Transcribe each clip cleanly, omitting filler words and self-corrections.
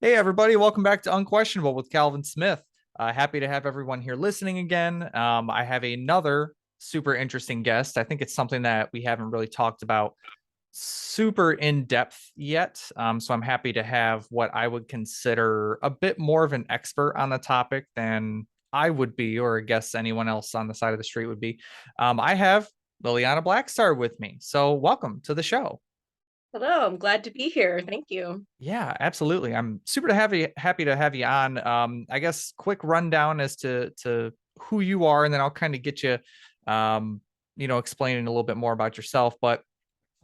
Hey, everybody, welcome back to Unquestionable with Calvin Smith. Happy to have everyone here listening again. I have another super interesting guest. I think it's something that we haven't really talked about super in depth yet. So I'm happy to have what I would consider a bit more of an expert on the topic than I would be, or I guess anyone else on the side of the street would be. I have Lilliana Blackstar with me. So welcome to the show. Hello, I'm glad to be here. Thank you. Yeah, absolutely. I'm super happy to have you on. I guess quick rundown as to who you are, and then I'll kind of get you, explaining a little bit more about yourself. But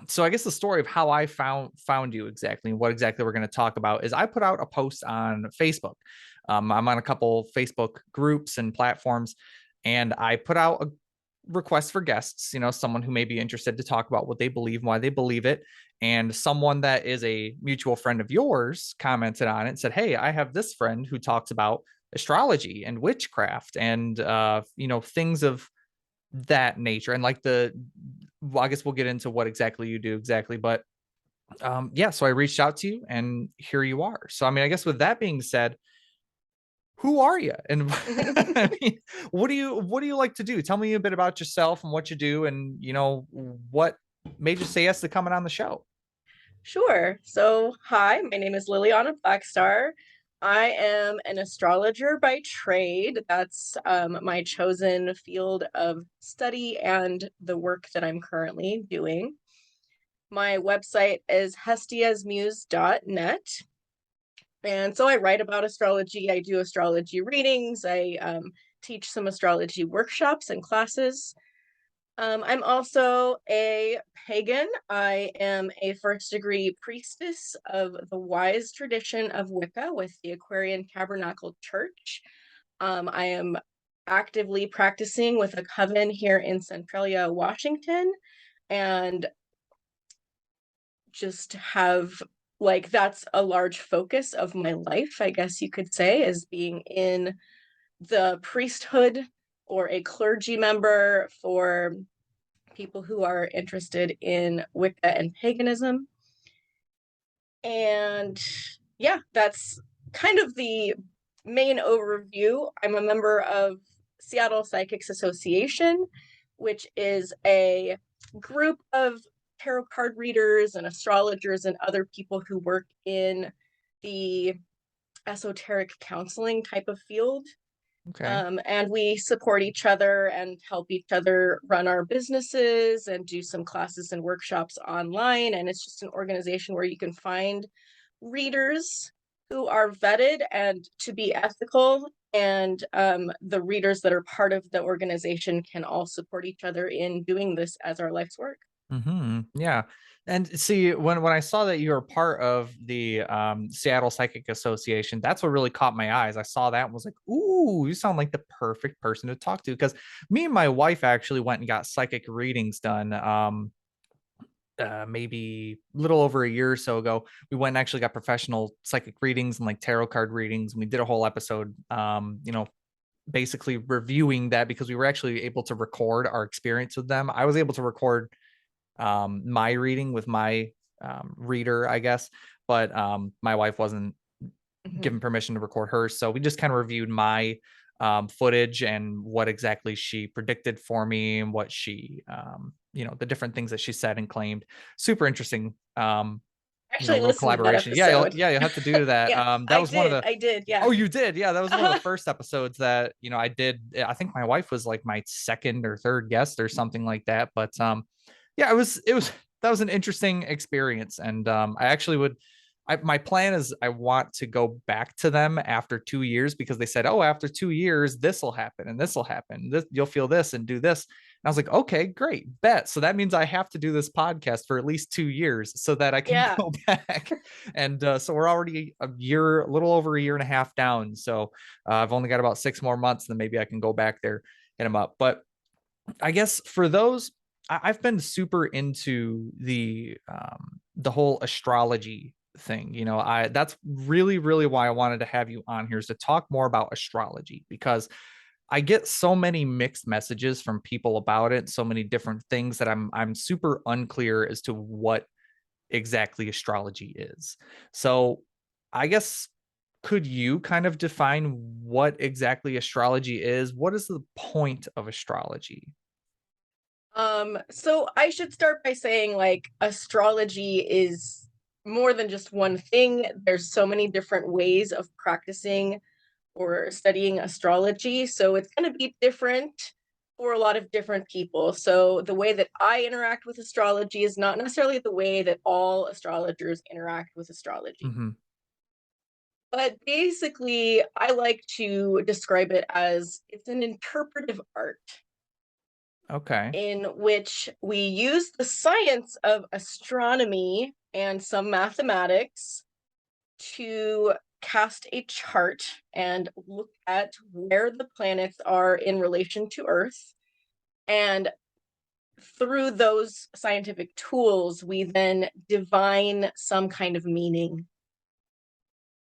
so I guess the story of how I found you exactly and what exactly we're going to talk about is I put out a post on Facebook. I'm on a couple Facebook groups and platforms, and I put out a request for guests, someone who may be interested to talk about what they believe, why they believe it. And someone that is a mutual friend of yours commented on it and said, "Hey, I have this friend who talks about astrology and witchcraft and things of that nature." And like I guess we'll get into what exactly you do exactly, but yeah, so I reached out to you and here you are. So I mean, I guess with that being said, who are you and I mean, what do you like to do? Tell me a bit about yourself and what you do, and what made you say yes to coming on the show. Sure. So, hi, my name is Lilliana Blackstar. I am an astrologer by trade. That's my chosen field of study and the work that I'm currently doing. My website is hestiasmuse.net. And so I write about astrology. I do astrology readings. I teach some astrology workshops and classes. I'm also a pagan. I am a first degree priestess of the wise tradition of Wicca with the Aquarian Tabernacle Church. I am actively practicing with a coven here in Centralia, Washington, and just have that's a large focus of my life, I guess you could say, is being in the priesthood or a clergy member for people who are interested in Wicca and paganism. And yeah, that's kind of the main overview. I'm a member of Seattle Psychics Association, which is a group of tarot card readers and astrologers and other people who work in the esoteric counseling type of field. Okay. And we support each other and help each other run our businesses and do some classes and workshops online. And it's just an organization where you can find readers who are vetted and to be ethical. And the readers that are part of the organization can all support each other in doing this as our life's work. Yeah. And see, when I saw that you were part of the Seattle Psychic Association, that's what really caught my eyes. I saw that and was like, "Ooh, you sound like the perfect person to talk to." Because me and my wife actually went and got psychic readings done. Maybe a little over a year or so ago, we went and actually got professional psychic readings and like tarot card readings. And we did a whole episode, basically reviewing that because we were actually able to record our experience with them. I was able to record my reading with my reader, I guess, but my wife wasn't Mhm. given permission to record hers. So we just kind of reviewed my footage and what exactly she predicted for me and what she, the different things that she said and claimed. Super interesting. Actually Little listened to that collaboration. Yeah, episode. you'll have to do that. Yeah, That I was one of did. the. I did. Yeah. Oh, you did. Yeah, that was one of the Uh, first episodes that I did. I think my wife was like my second or third guest or something like that. But yeah, it was that was an interesting experience, and I actually would. My plan is I want to go back to them after 2 years because they said, "Oh, after 2 years, this will happen and this will happen. This you'll feel this and do this." And I was like, "Okay, great, bet." So that means I have to do this podcast for at least 2 years so that I can yeah. go back. And so we're already a little over a year and a half down. So I've only got about 6 more months, then maybe I can go back there, hit them up. But I guess for those, I've been super into the whole astrology thing. I that's really, really why I wanted to have you on here is to talk more about astrology because I get so many mixed messages from people about it, so many different things that I'm super unclear as to what exactly astrology is. So I guess could you kind of define what exactly astrology is? What is the point of astrology? So I should start by saying like astrology is more than just one thing. There's so many different ways of practicing or studying astrology. So it's going to be different for a lot of different people. So the way that I interact with astrology is not necessarily the way that all astrologers interact with astrology. Hmm. But basically, I like to describe it as it's an interpretive art Okay. in which we use the science of astronomy and some mathematics to cast a chart and look at where the planets are in relation to Earth. And through those scientific tools, we then divine some kind of meaning,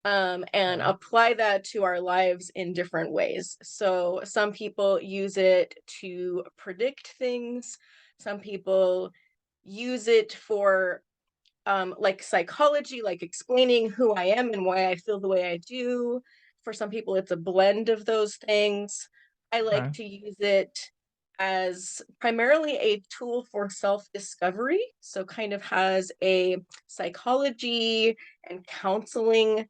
and Okay. apply that to our lives in different ways. So some people use it to predict things. Some people use it for like psychology, like explaining who I am and why I feel the way I do. For some people, it's a blend of those things. I like Okay. to use it as primarily a tool for self discovery. So, kind of has a psychology and counseling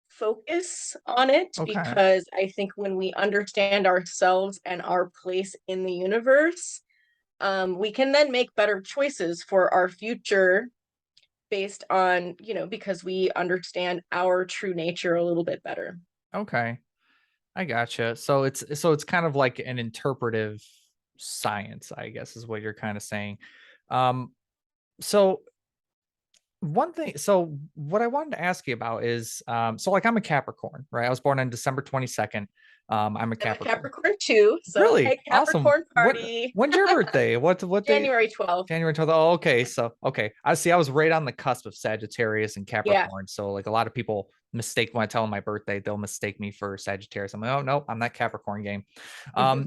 focus on it, Okay. because I think when we understand ourselves and our place in the universe, we can then make better choices for our future based on, because we understand our true nature a little bit better. Okay. I gotcha. So it's kind of like an interpretive science, I guess, is what you're kind of saying. Um, so one thing, so what I wanted to ask you about is, so like I'm a Capricorn, right? I was born on December 22nd. I'm a I'm a Capricorn. Capricorn too, so Really hey, awesome. Capricorn party. When's your birthday? What day? January 12th. January 12th. Oh, okay. So, okay. I see. I was right on the cusp of Sagittarius and Yeah. Capricorn. So, like a lot of people mistake when I tell them my birthday, they'll mistake me for Sagittarius. I'm like, oh no, I'm that Capricorn game.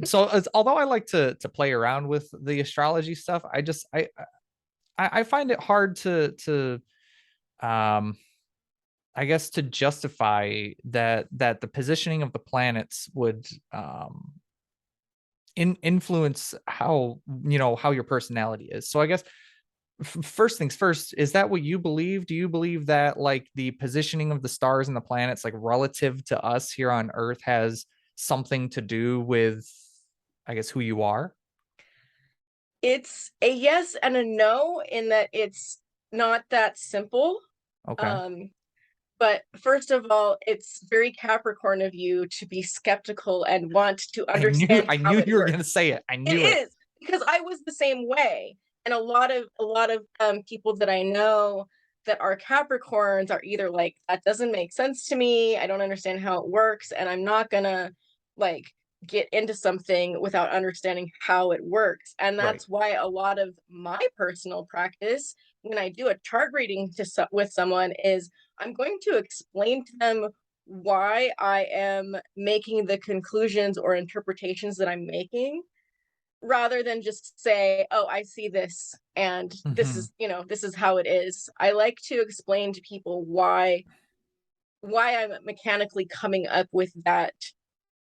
So although I like to play around with the astrology stuff, I find it hard to um I guess to justify that the positioning of the planets would influence how how your personality is. So I guess first things first, is that what you believe? Do you believe that like the positioning of the stars and the planets like relative to us here on Earth has something to do with, I guess, who you are? It's a yes and a no in that it's not that simple. Okay. Um, but first of all, it's very Capricorn of you to be skeptical and want to understand I how knew it you were gonna works. say it. I It knew it. is, because I was the same way. And a lot of people that I know that are Capricorns are either like, that doesn't make sense to me. I don't understand how it works, and I'm not gonna like get into something without understanding how it works. And Right. that's why a lot of my personal practice when I do a chart reading with someone is I'm going to explain to them why I am making the conclusions or interpretations that I'm making, rather than just say, oh, I see this and this Hmm. is, this is how it is. I like to explain to people why I'm mechanically coming up with that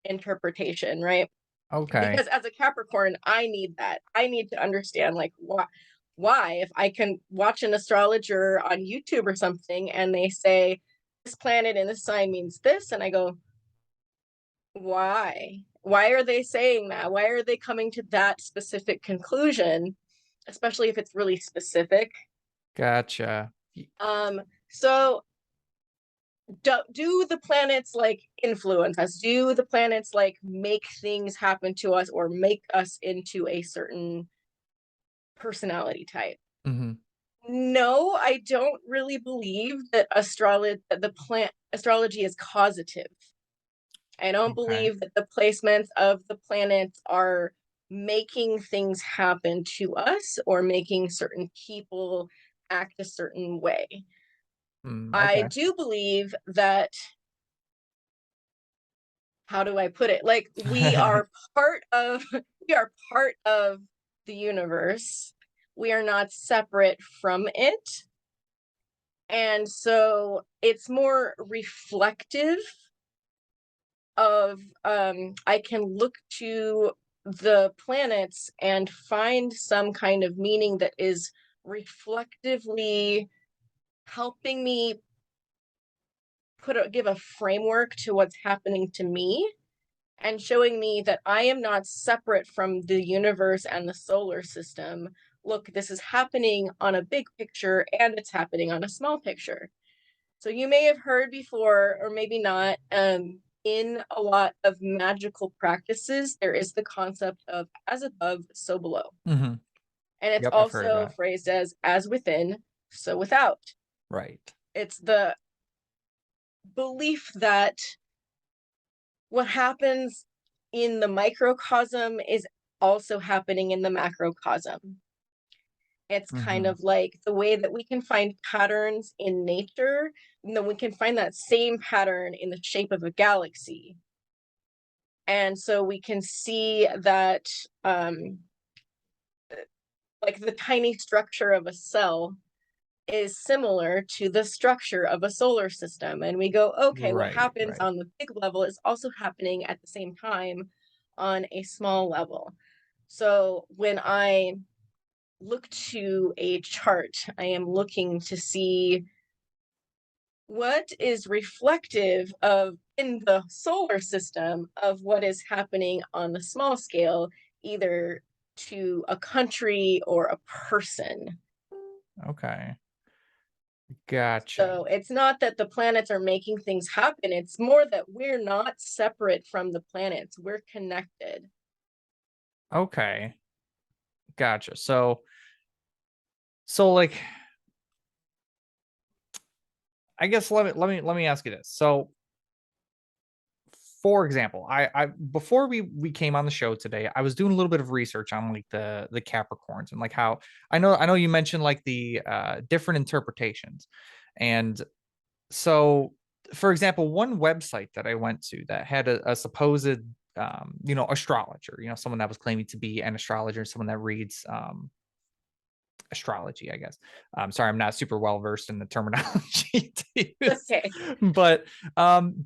interpretation, right? Okay. Because as a Capricorn, I need that. I need to understand like why if I can watch an astrologer on YouTube or something and they say this planet in this sign means this, and I go, why are they saying that? Why are they coming to that specific conclusion, especially if it's really specific? Gotcha. So do the planets like influence us? Do the planets like make things happen to us or make us into a certain personality type? Hmm. No, I don't really believe that astrology is causative. I don't Okay. believe that the placements of the planets are making things happen to us or making certain people act a certain way. I Okay. do believe that, how do I put it? Like we are part of we are part of the universe. We are not separate from it. And so it's more reflective of I can look to the planets and find some kind of meaning that is reflectively helping me give a framework to what's happening to me, and showing me that I am not separate from the universe and the solar system. Look, this is happening on a big picture and it's happening on a small picture. So you may have heard before, or maybe not, in a lot of magical practices, there is the concept of as above, so below. Mm-hmm. And it's Yep, I've heard of also that. phrased as within, so without. Right. It's the belief that what happens in the microcosm is also happening in the macrocosm. It's kind Mm-hmm. of like the way that we can find patterns in nature, and then we can find that same pattern in the shape of a galaxy. And so we can see that, like the tiny structure of a cell is similar to the structure of a solar system. And we go, okay, what Right. happens Right. on the big level is also happening at the same time on a small level. So when I look to a chart, I am looking to see what is reflective of in the solar system of what is happening on the small scale, either to a country or a person. Okay. Gotcha. So it's not that the planets are making things happen, it's more that we're not separate from the planets, we're connected. Okay. Gotcha. So like I guess let me ask you this. So for example, I before we came on the show today, I was doing a little bit of research on like the Capricorns and like how I know you mentioned like the different interpretations. And so for example, one website that I went to that had a supposed astrologer, someone that was claiming to be an astrologer, someone that reads astrology, I guess. Sorry, I'm not super well versed in the terminology to use, Okay. but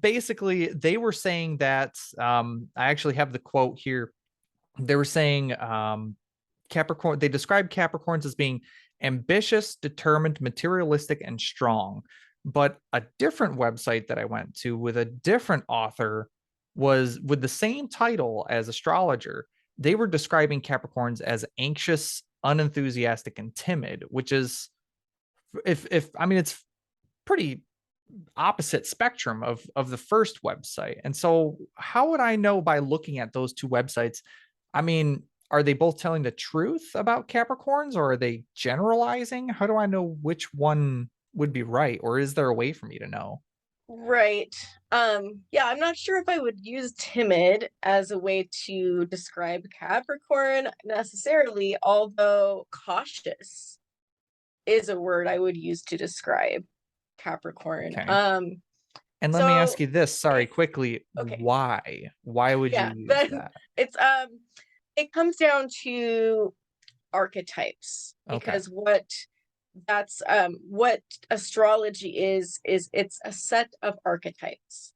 basically, they were saying that I actually have the quote here. They were saying Capricorn. They described Capricorns as being ambitious, determined, materialistic, and strong. But a different website that I went to with a different author was with the same title as astrologer. They were describing Capricorns as anxious, unenthusiastic, and timid, which is if I mean it's pretty opposite spectrum of the first website. And so how would I know by looking at those two websites? I mean, are they both telling the truth about Capricorns or are they generalizing? How do I know which one would be right, or is there a way for me to know? Right. Yeah, I'm not sure if I would use timid as a way to describe Capricorn necessarily, although cautious is a word I would use to describe Capricorn. Okay. And let me So ask you this, sorry, if quickly, okay, why would you yeah, use then that? it's it comes down to archetypes, Okay. because what astrology is it's a set of archetypes,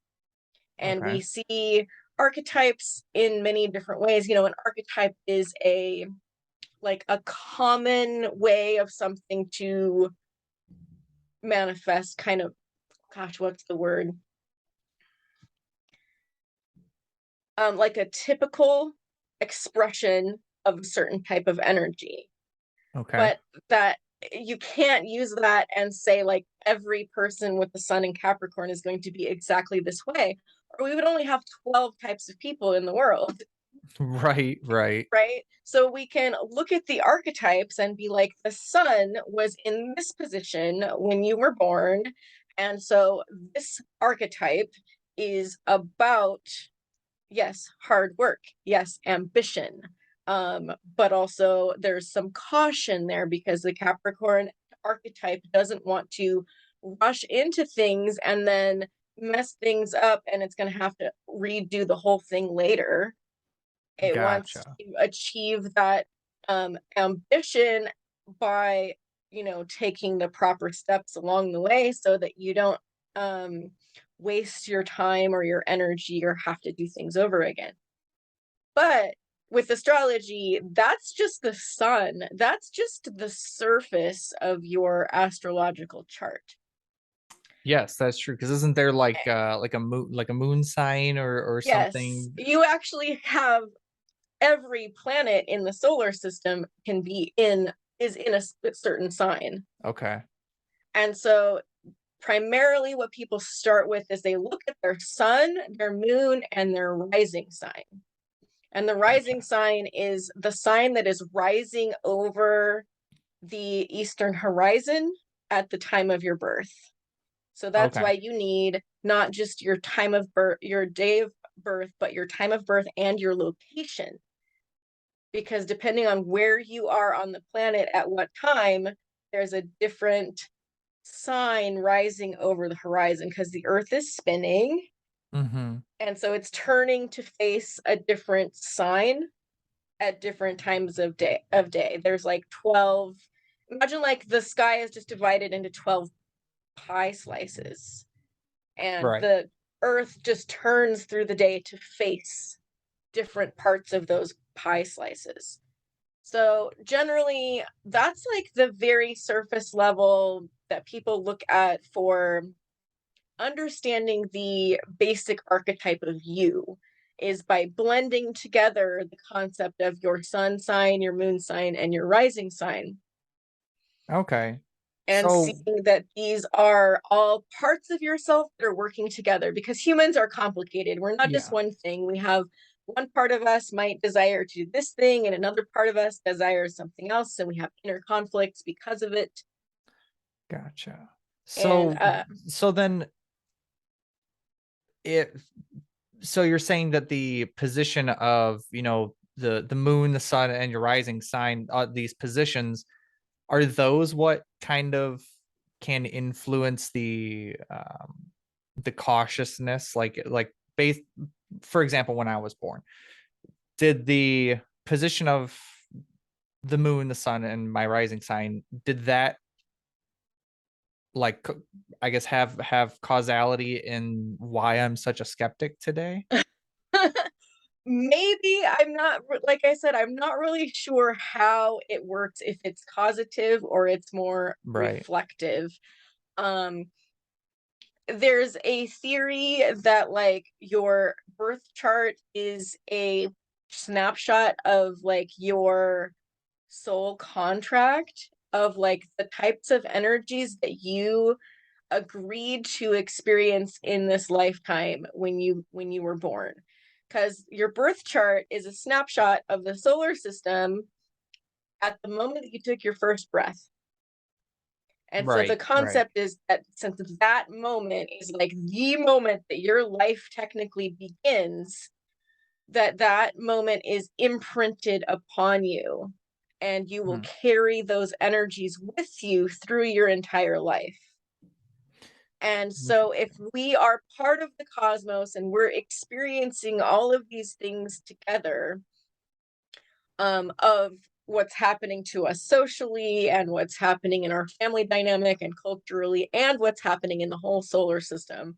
and Okay. we see archetypes in many different ways. An archetype is a common way of something to manifest, kind of, gosh, what's the word, like a typical expression of a certain type of energy. Okay. But that you can't use that and say like every person with the sun in Capricorn is going to be exactly this way, or we would only have 12 types of people in the world. Right, right. Right? So we can look at the archetypes and be like, the sun was in this position when you were born. And so this archetype is about, yes, hard work, yes, ambition. But also there's some caution there because the Capricorn archetype doesn't want to rush into things and then mess things up, and it's going to have to redo the whole thing later. It wants Gotcha. to achieve that ambition by, taking the proper steps along the way so that you don't waste your time or your energy or have to do things over again. But with astrology, that's just the sun. That's just the surface of your astrological chart. Yes, that's true. Because isn't there like a moon sign or Yes, something? you actually have every planet in the solar system is in a certain sign. Okay. And so primarily what people start with is they look at their sun, their moon, and their rising sign. And the rising Gotcha. sign is the sign that is rising over the eastern horizon at the time of your birth. So that's Okay. why you need not just your time of birth, your day of birth, but your time of birth and your location. Because depending on where you are on the planet at what time, there's a different sign rising over the horizon because the earth is spinning, Mm-hmm. and so it's turning to face a different sign at different times of day. There's like 12, imagine like the sky is just divided into 12 pie slices, and Right. the earth just turns through the day to face different parts of those pie slices. So generally, that's like the very surface level that people look at for understanding the basic archetype of you, is by blending together the concept of your sun sign, your moon sign, and your rising sign, Okay. and So seeing that these are all parts of yourself that are working together, because humans are complicated. We're not just yeah, one thing. We have one part of us might desire to do this thing, and another part of us desires something else, and we have inner conflicts because of it. gotcha. And So then it so you're saying that the position of, the moon, the sun, and your rising sign, these positions, are those what kind of can influence the cautiousness, like based, for example, when I was born, did the position of the moon, the sun, and my rising sign, did that, like, I guess, have causality in why I'm such a skeptic today? maybe, I'm not, like I said, I'm not really sure how it works, if it's causative or it's more Right. reflective. um there's a theory that like your birth chart is a snapshot of like your soul contract of like the types of energies that you agreed to experience in this lifetime when you were born, because your birth chart is a snapshot of the solar system at the moment that you took your first breath. And so the Right. Right. concept is that since that moment is like the moment that your life technically begins, that moment is imprinted upon you, and you will Hmm. carry those energies with you through your entire life. And so if Interesting. we are part of the cosmos and we're experiencing all of these things together, of what's happening to us socially and what's happening in our family dynamic and culturally and what's happening in the whole solar system,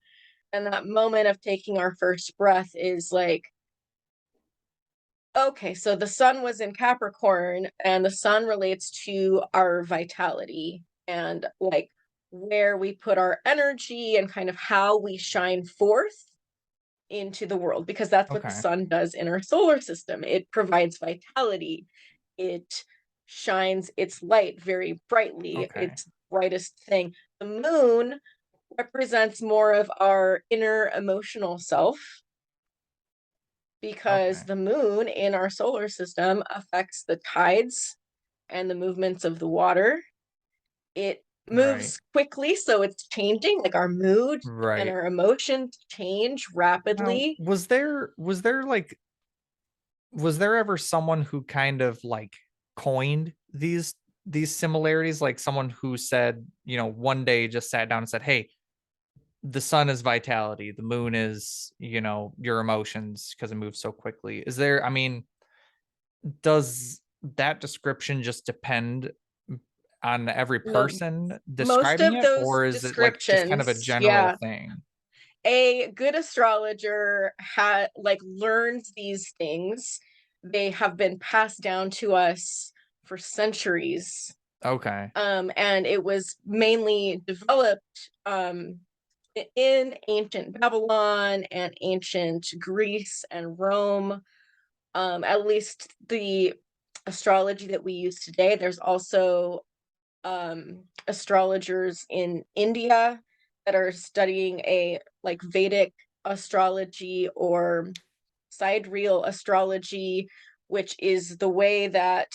and that moment of taking our first breath is like, okay, so the sun was in Capricorn, and the sun relates to our vitality and like where we put our energy and kind of how we shine forth into the world, because that's what the Okay. sun does in our solar system. It provides vitality. It shines its light very brightly. Okay. It's the brightest thing. The moon represents more of our inner emotional self, because Okay. the moon in our solar system affects the tides and the movements of the water. It Right. moves quickly, so it's changing, like our mood and Right. our emotions change Now, rapidly. was there ever someone who kind of like coined these similarities, like someone who said, one day just sat down and said, "Hey, the sun is vitality, the moon is, your emotions because it moves so quickly." Is there, I mean, does that description just depend on every Mo- person most describing of it, those or is it like just kind of a descriptions, general yeah, thing? a good astrologer learns these things. They have been passed down to us for centuries. Okay. And it was mainly developed in ancient Babylon and ancient Greece and Rome. At least the astrology that we use today. There's also astrologers in India that are studying a like Vedic astrology or sidereal astrology, which is the way that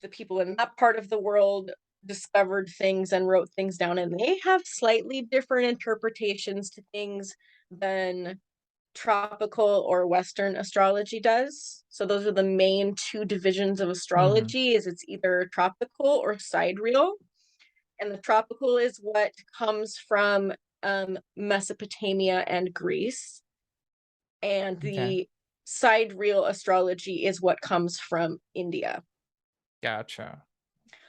the people in that part of the world discovered things and wrote things down, and they have slightly different interpretations to things than tropical or Western astrology does. So those are the main two divisions of Hmm. astrology, is it's either tropical or sidereal. And the tropical is what comes from Mesopotamia and Greece. And Okay. the sidereal astrology is what comes from India. Gotcha.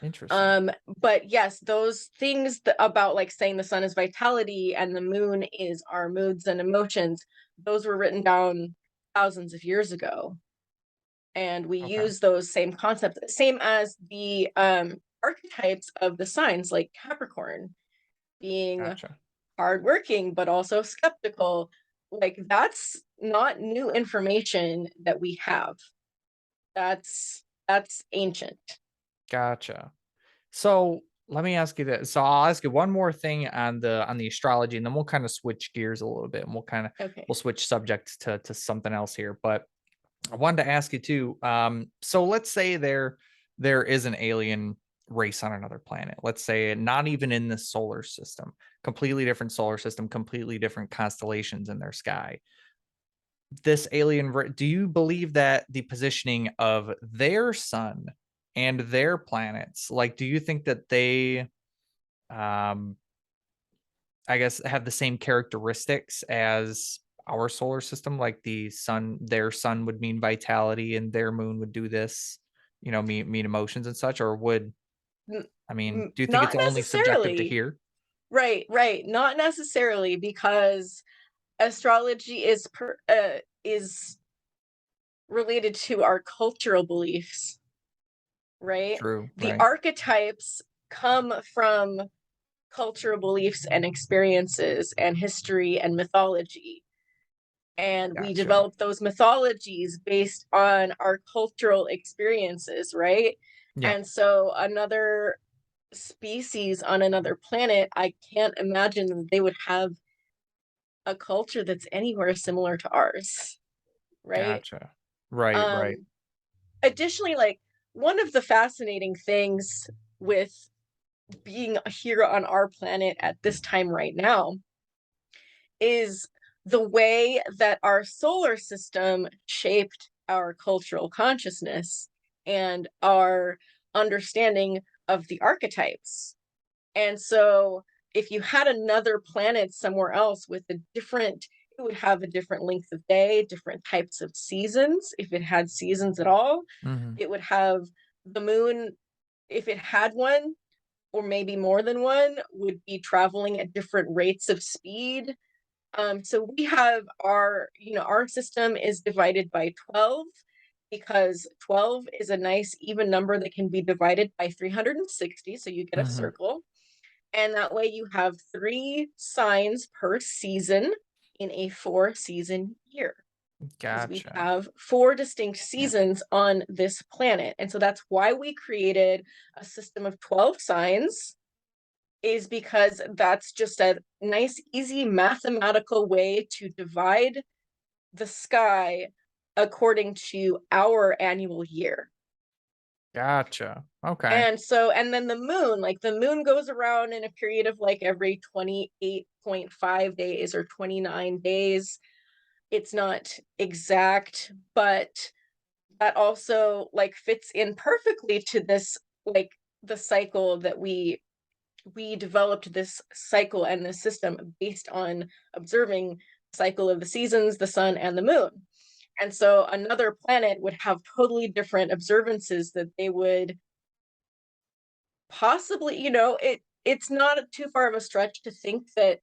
Interesting. But yes, those things about like saying the sun is vitality and the moon is our moods and emotions, those were written down thousands of years ago. And we Okay. use those same concepts, same as the archetypes of the signs, like Capricorn being Gotcha. hardworking but also skeptical. Like that's not new information that we have. That's ancient. Gotcha. So let me ask you this. So I'll ask you one more thing on the astrology, and then we'll kind of switch gears a little bit, and Okay. we'll switch subjects to something else here. But I wanted to ask you too. So let's say there is an alien race on another planet. Let's say not even in the solar system, completely different solar system, completely different constellations in their sky. This do you believe that the positioning of their sun and their planets, like, do you think that they, um, I guess, have the same characteristics as our solar system? Like the sun, their sun would mean vitality, and their moon would do this, mean emotions and such, or would I mean, do you think Not it's only subjective to necessarily. here? Right, right. Not necessarily, because astrology is related to our cultural beliefs, right? True, The right? archetypes come from cultural beliefs and experiences and history and mythology. And we Gotcha. develop those mythologies based on our cultural experiences, right? Yeah, And so another species on another planet, I can't imagine that they would have a culture that's anywhere similar to ours, right? gotcha. Right, right. Um, Additionally, like one of the fascinating things with being here on our planet at this time right now is the way that our solar system shaped our cultural consciousness and our understanding of the archetypes. And so if you had another planet somewhere else with a different, it would have a different length of day, different types of seasons, if it had seasons at all. Hmm. It would have the moon, if it had one, or maybe more than one, would be traveling at different rates of speed. So we have our system is divided by 12 because 12 is a nice even number that can be divided by 360. So you get a Hmm. circle. And that way you have 3 signs per season in a 4 season year, because we Gotcha. have 4 distinct seasons on this planet. And so that's why we created a system of 12 signs, is because that's just a nice, easy mathematical way to divide the sky according to our annual year. Gotcha. Okay. And so, and then the moon goes around in a period of like every 28.5 days or 29 days. It's not exact, but that also like fits in perfectly to this, like the cycle that we developed this cycle and this system based on observing the cycle of the seasons, the sun and the moon. And so another planet would have totally different observances that they would possibly, it's not too far of a stretch to think that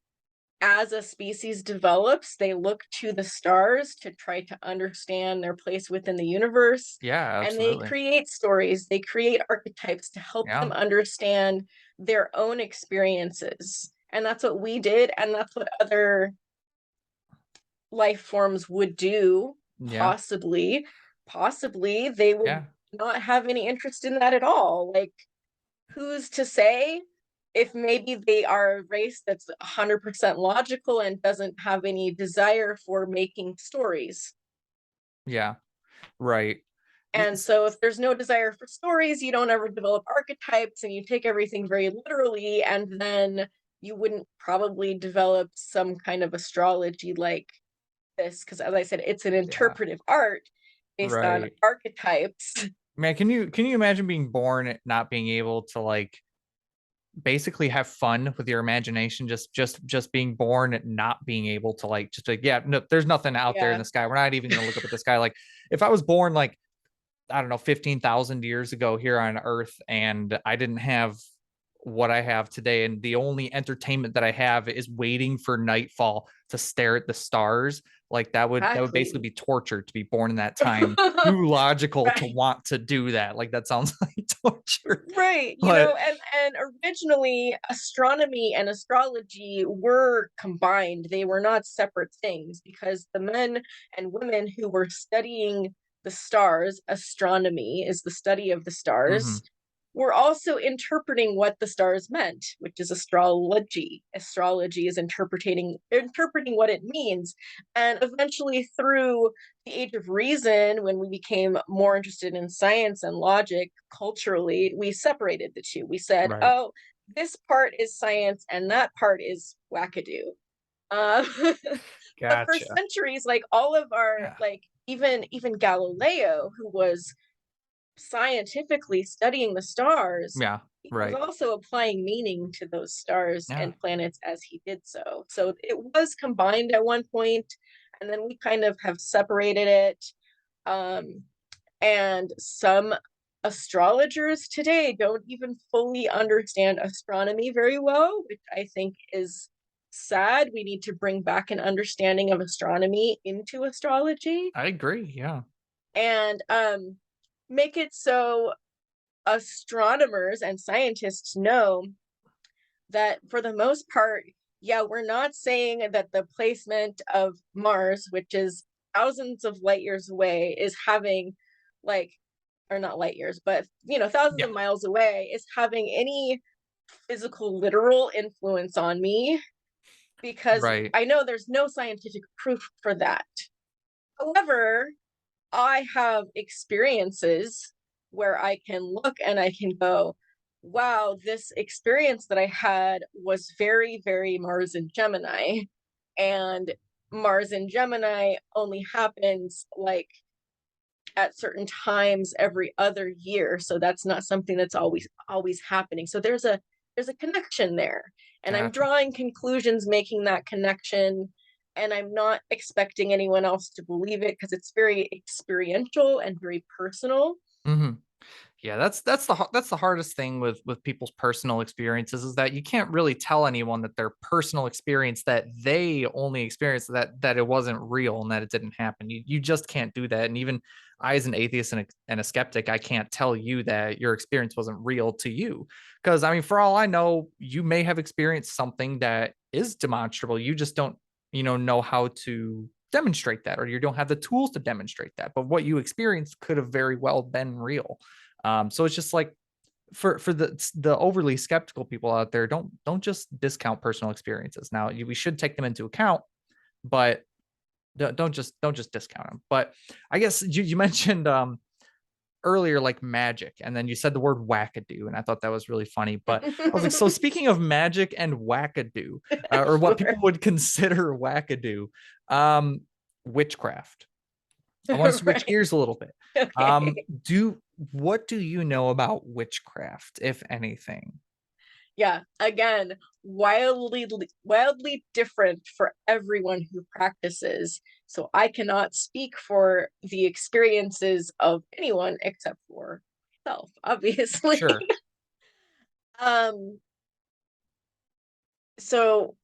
as a species develops, they look to the stars to try to understand their place within the universe. Yeah, And they absolutely. create stories, they create archetypes to help Yeah. them understand their own experiences. And that's what we did. And that's what other life forms would do, Yeah. possibly. Possibly they would Yeah. not have any interest in that at all. Like, who's to say if maybe they are a race that's 100% logical and doesn't have any desire for making stories? Yeah. Right. And so, if there's no desire for stories, you don't ever develop archetypes and you take everything very literally, and then you wouldn't probably develop some kind of astrology like this. Because, as I said, it's an Yeah. interpretive art based on Right. archetypes. Man, can you imagine being born not being able to like basically have fun with your imagination, just being born not being able to like just like, yeah, no, there's nothing out there in Yeah. the sky. We're not even gonna look up at the sky. Like if I was born like, I don't know, 15,000 years ago here on Earth, and I didn't have what I have today, and the only entertainment that I have is waiting for nightfall to stare at the stars. Like that would basically Exactly. be torture to be born in that time. Too logical to Right. want to do that. Like that sounds like torture. Right, But and originally astronomy and astrology were combined. They were not separate things because the men and women who were studying the stars, astronomy is the study of the mhm, stars, were also interpreting what the stars meant, which is astrology. Astrology is interpreting what it means. And eventually through the age of reason, when we became more interested in science and logic culturally, we separated the two. We said, right. oh, this part is science and that part is wackadoo. Uh, but for Gotcha. centuries, like all of our, Yeah. like even Galileo, who was scientifically studying the stars, Yeah. he was Right. also applying meaning to those stars Yeah. and planets as he did so. So it was combined at one point, and then we kind of have separated it. Um, and some astrologers today don't even fully understand astronomy very well, which I think is sad. We need to bring back an understanding of astronomy into astrology I agree. Yeah. and make it so astronomers and scientists know that for the most part, yeah, we're not saying that the placement of Mars, which is thousands of light years away, is having like, or not light years, but thousands Yeah. of miles away, is having any physical, literal influence on me because Right. I know there's no scientific proof for that. However, I have experiences where I can look and I can go, wow, this experience that I had was very, very Mars and Gemini. And Mars and Gemini only happens like at certain times every other year. So that's not something that's always happening. So there's a connection there. And I'm Gotcha. drawing conclusions making that connection, and I'm not expecting anyone else to believe it because it's very experiential and very personal. hmm Yeah, that's the hardest thing with people's personal experiences is that you can't really tell anyone that their personal experience that they only experienced that it wasn't real and that it didn't happen. You just can't do that. And even I, as an atheist and a skeptic, I can't tell you that your experience wasn't real to you. Because I mean, for all I know, you may have experienced something that is demonstrable. You just don't, know how to demonstrate that, or you don't have the tools to demonstrate that. But what you experienced could have very well been real. So it's just like for the overly skeptical people out there, don't just discount personal experiences. Now we should take them into account, but don't just discount them. But I guess you mentioned earlier like magic, and then you said the word wackadoo, and I thought that was really funny. But I was like, so speaking of magic and wackadoo, or what Sure. people would consider wackadoo, um, witchcraft. I want to switch Right. gears a little bit. Um, Okay. do what do you know about witchcraft, if anything? Yeah, again, wildly different for everyone who practices. So I cannot speak for the experiences of anyone except for myself, obviously. Sure. um so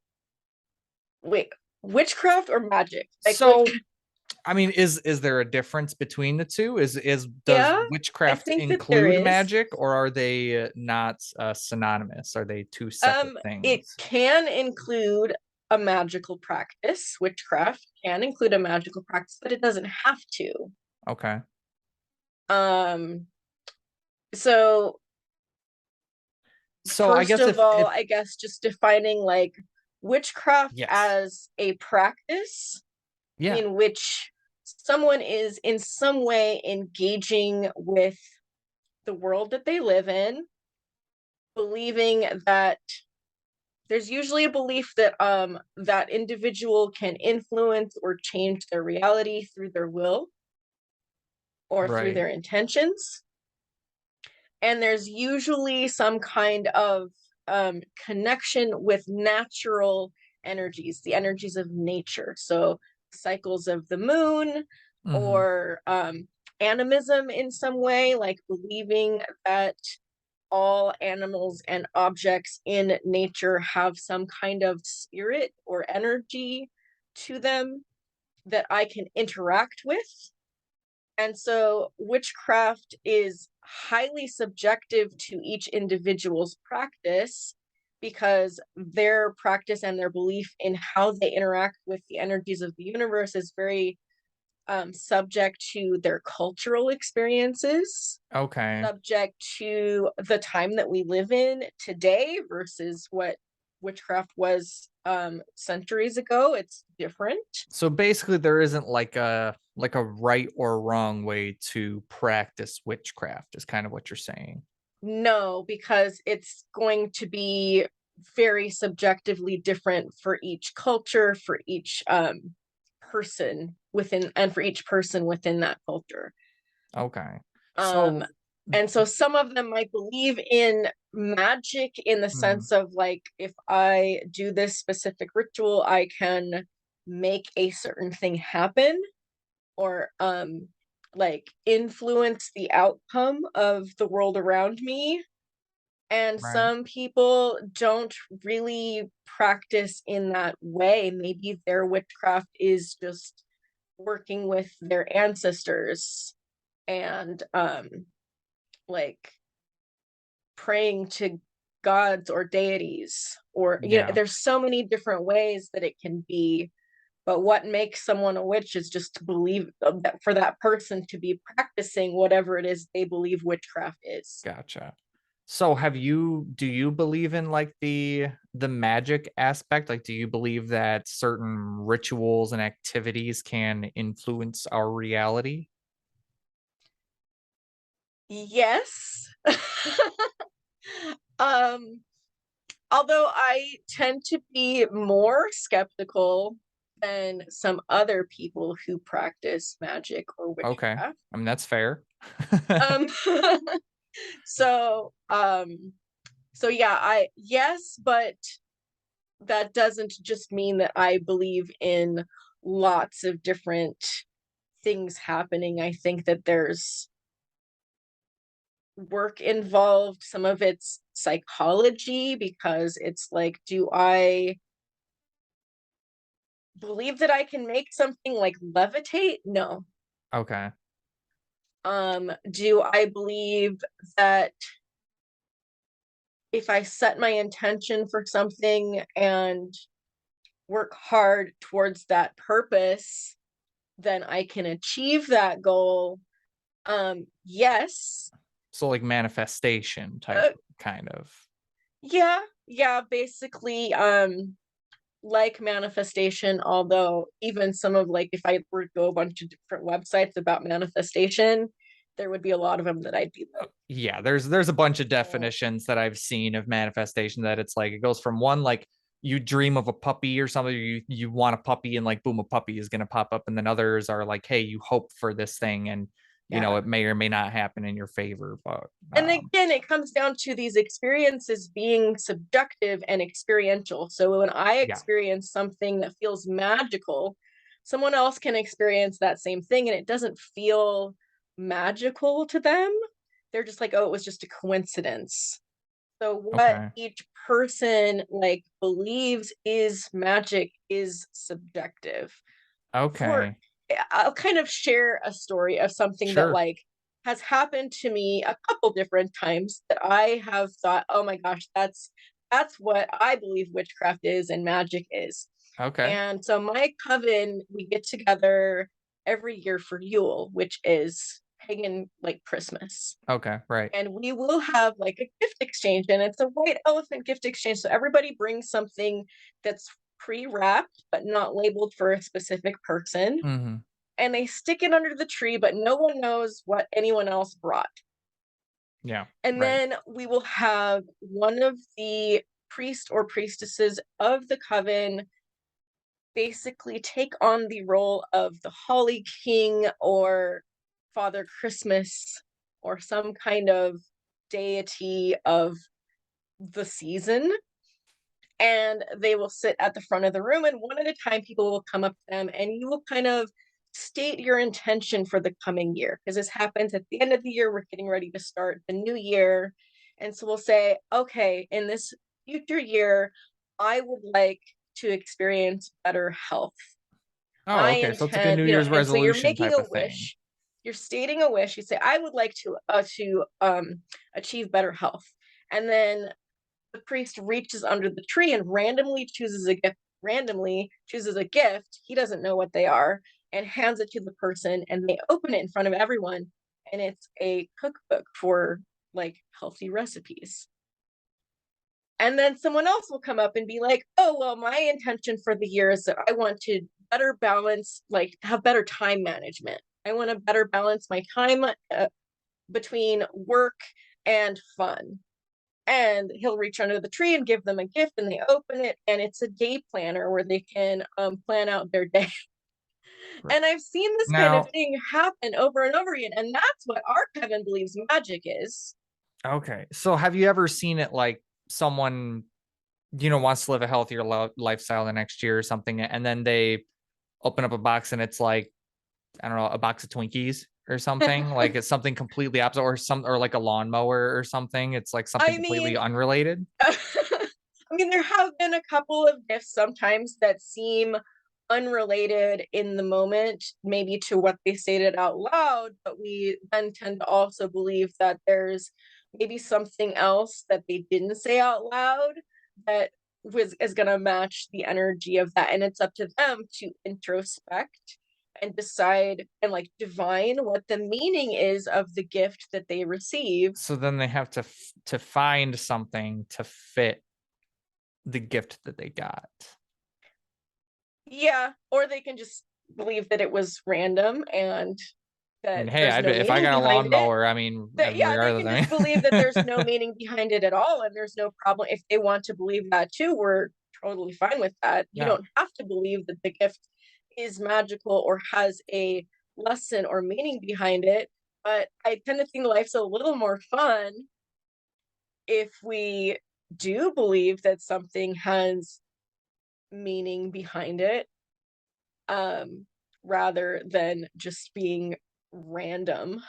Wait, witchcraft or magic? Like, So, I mean, is there a difference between the two? Does yeah, I witchcraft think that there include is. magic, or are they not synonymous? Are they two separate It things? can include a magical practice. Witchcraft can include a magical practice, but it doesn't have to. Okay. Um, so So I first guess of if all, I guess just defining like witchcraft yes. as a practice Yeah. in which someone is in some way engaging with the world that they live in, believing that there's usually a belief that that individual can influence or change their reality through their will or through Right. their intentions. And there's usually some kind of connection with natural energies, the energies of nature. So cycles of the moon, Mm-hmm. or animism in some way, like believing that all animals and objects in nature have some kind of spirit or energy to them that I can interact with. And so witchcraft is highly subjective to each individual's practice, because their practice and their belief in how they interact with the energies of the universe is very subject to their cultural experiences, Okay. subject to the time that we live in today versus what witchcraft was centuries ago. It's different. So basically there isn't like a right or wrong way to practice witchcraft is kind of what you're saying. No, because it's going to be very subjectively different for each culture, for each person within, and for each person within that culture. Okay. Um, So and so some of them might believe in magic in the hmm, sense of like, if I do this specific ritual, I can make a certain thing happen, or like influence the outcome of the world around me. And right. some people don't really practice in that way. Maybe their witchcraft is just working with their ancestors and like praying to gods or deities, or Yeah. there's so many different ways that it can be. But what makes someone a witch is just to believe that, for that person to be practicing whatever it is they believe witchcraft is. Gotcha. So do you believe in like the magic aspect? Like do you believe that certain rituals and activities can influence our reality? Yes. um Although I tend to be more skeptical than some other people who practice magic or Okay. witchcraft. I mean that's fair. Um so so yeah, I yes, but that doesn't just mean that I believe in lots of different things happening. I think that there's work involved. Some of it's psychology, because it's like, do I believe that I can make something like levitate? No. Okay. Do I believe that if I set my intention for something and work hard towards that purpose, then I can achieve that goal? Yes. So like manifestation type Uh, kind of. yeah, yeah, basically like manifestation, although even some of, like, if I were to go a bunch of different websites about manifestation, there would be a lot of them that I'd be like, Yeah, there's a bunch of oh, definitions that I've seen of manifestation that it's like it goes from one like you dream of a puppy or something, you want a puppy and like boom, a puppy is gonna pop up, and then others are like, hey, you hope for this thing and yeah. it may or may not happen in your favor. But And again, it comes down to these experiences being subjective and experiential. So when I yeah, experience something that feels magical, someone else can experience that same thing and it doesn't feel magical to them. They're just like, oh, it was just a coincidence. So what Okay. each person like believes is magic is subjective. For Okay. I'll kind of share a story of something that Sure. like has happened to me a couple different times that I have thought, oh my gosh, that's what I believe witchcraft is and magic is. Okay. And so my coven, we get together every year for Yule, which is pagan like Christmas. Okay. Right. And we will have like a gift exchange, and it's a white elephant gift exchange. So everybody brings something that's pre-wrapped but not labeled for a specific person, Mm-hmm. and they stick it under the tree, but no one knows what anyone else brought. Yeah. And Right. then we will have one of the priest or priestesses of the coven basically take on the role of the Holly King or Father Christmas or some kind of deity of the season. And they will sit at the front of the room, and one at a time, people will come up to them, and you will kind of state your intention for the coming year. Because this happens at the end of the year, we're getting ready to start the new year. And so we'll say, okay, in this future year, I would like to experience better health. Oh, I okay. So it's like a intend, New Year's and so you're resolution making type a of thing. wish. You're stating a wish. You say, I would like to achieve better health. And then the priest reaches under the tree and randomly chooses a gift. He doesn't know what they are, and hands it to the person, and they open it in front of everyone, and it's a cookbook for like healthy recipes. And then someone else will come up and be like, oh, well, my intention for the year is that I want to better balance, like have better time management. I want to better balance my time between work and fun. And he'll reach under the tree and give them a gift, and they open it, and it's a day planner where they can plan out their day. Right. And I've seen this kind of Now, thing happen over and over again, and that's what our Kevin believes magic is. okay. So have you ever seen it like someone, wants to live a healthier lifestyle the next year or something, and then they open up a box and it's like, I don't know, a box of Twinkies or something? Like it's something completely opposite, or like a lawnmower or something. It's like something I completely mean, unrelated. I mean, there have been a couple of gifts sometimes that seem unrelated in the moment, maybe to what they stated out loud, but we then tend to also believe that there's maybe something else that they didn't say out loud that is going to match the energy of that. And it's up to them to introspect and decide and like divine what the meaning is of the gift that they received. So then they have to find something to fit the gift that they got. Yeah, or they can just believe that it was random and I mean, that hey, there's no if I meaning got a behind it. lawnmower, I mean, That yeah, they regardless, can I just believe that there's no mean, meaning behind it at all, and there's no problem if they want to believe that too. We're totally fine with that. You yeah. don't have to believe that the gift is magical or has a lesson or meaning behind it. But I tend to think life's a little more fun if we do believe that something has meaning behind it, um, rather than just being random,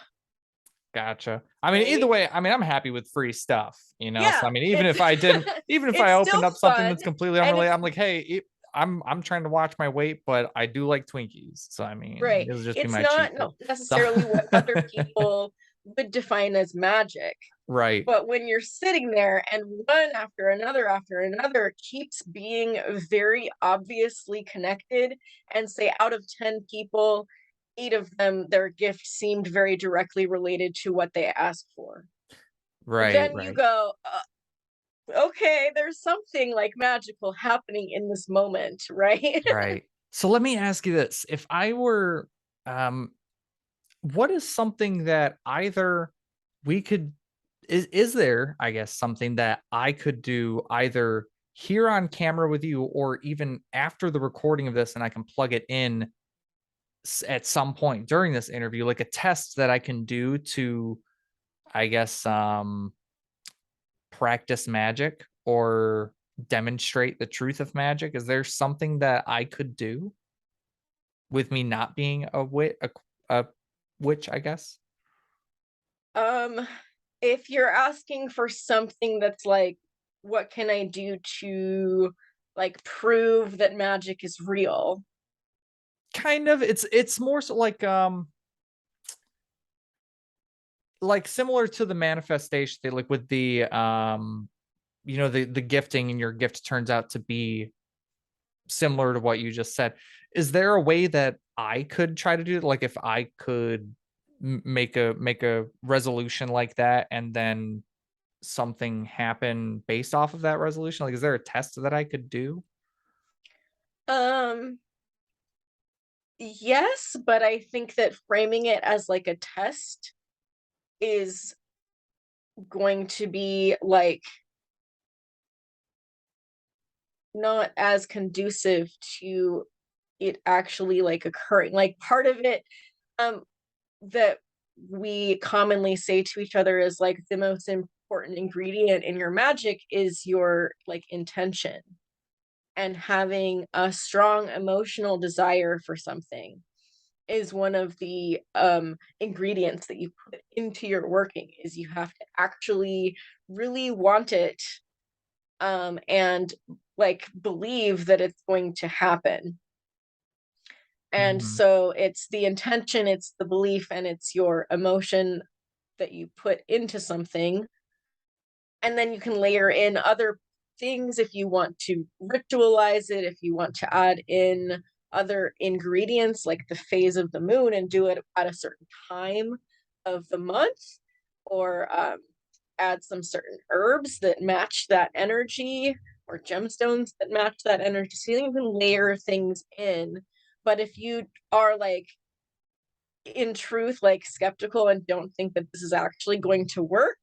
Gotcha. I mean, either right? way, I mean, I'm happy with free stuff, So Yeah, I mean, even it's if I didn't, even if I it's opened still up something fun, that's completely and unrelated, it's I'm like, hey, I'm trying to watch my weight, but I do like Twinkies. So I mean, right. this will just be It's my cheat not day. no So necessarily what other people would define as magic, right. but when you're sitting there and one after another keeps being very obviously connected, and say out of 10 people, 8 of them, their gift seemed very directly related to what they asked for, Right, then you right, go, okay, there's something like magical happening in this moment, right? right. So let me ask you this. If I were um what is something that either we could is there, I guess, something that I could do either here on camera with you or even after the recording of this and I can plug it in at some point during this interview, like a test that I can do to, I guess, practice magic or demonstrate the truth of magic? Is there something that I could do with me not being a witch, I guess? um If you're asking for something that's like, what can I do to like prove that magic is real? Kind of. It's more so like similar to the manifestation thing, like with the the gifting, and your gift turns out to be similar to what you just said. Is there a way that I could try to do it? Like if I could make a resolution like that, and then something happen based off of that resolution? Like, is there a test that I could do? Um, yes, but I think that framing it as like a test is going to be like not as conducive to it actually like occurring. Like part of it um that we commonly say to each other is like the most important ingredient in your magic is your like intention and having a strong emotional desire for something is one of the ingredients that you put into your working is you have to actually really want it and like believe that it's going to happen. And Mhm. so it's the intention, it's the belief, and it's your emotion that you put into something. And then you can layer in other things if you want to ritualize it, if you want to add in other ingredients like the phase of the moon and do it at a certain time of the month, or add some certain herbs that match that energy or gemstones that match that energy. So you can layer things in. But if you are like in truth like skeptical and don't think that this is actually going to work,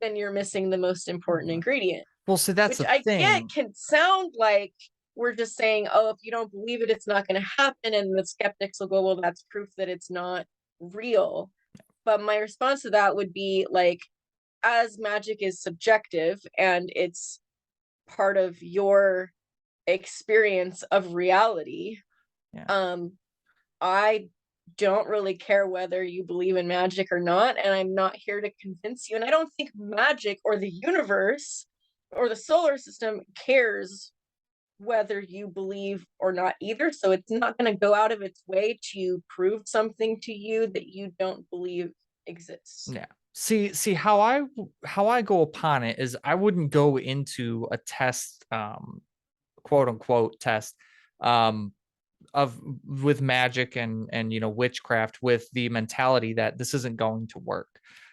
then you're missing the most important ingredient, Well, so that's which the I get thing. can sound like we're just saying, oh, if you don't believe it, it's not going to happen. And the skeptics will go, well, that's proof that it's not real. But my response to that would be like, as magic is subjective and it's part of your experience of reality, Yeah. um, I don't really care whether you believe in magic or not, and I'm not here to convince you. And I don't think magic or the universe or the solar system cares whether you believe or not either. So it's not going to go out of its way to prove something to you that you don't believe exists. Yeah. See how I go upon it is I wouldn't go into a test, quote unquote test, um of with magic and witchcraft with the mentality that this isn't going to work.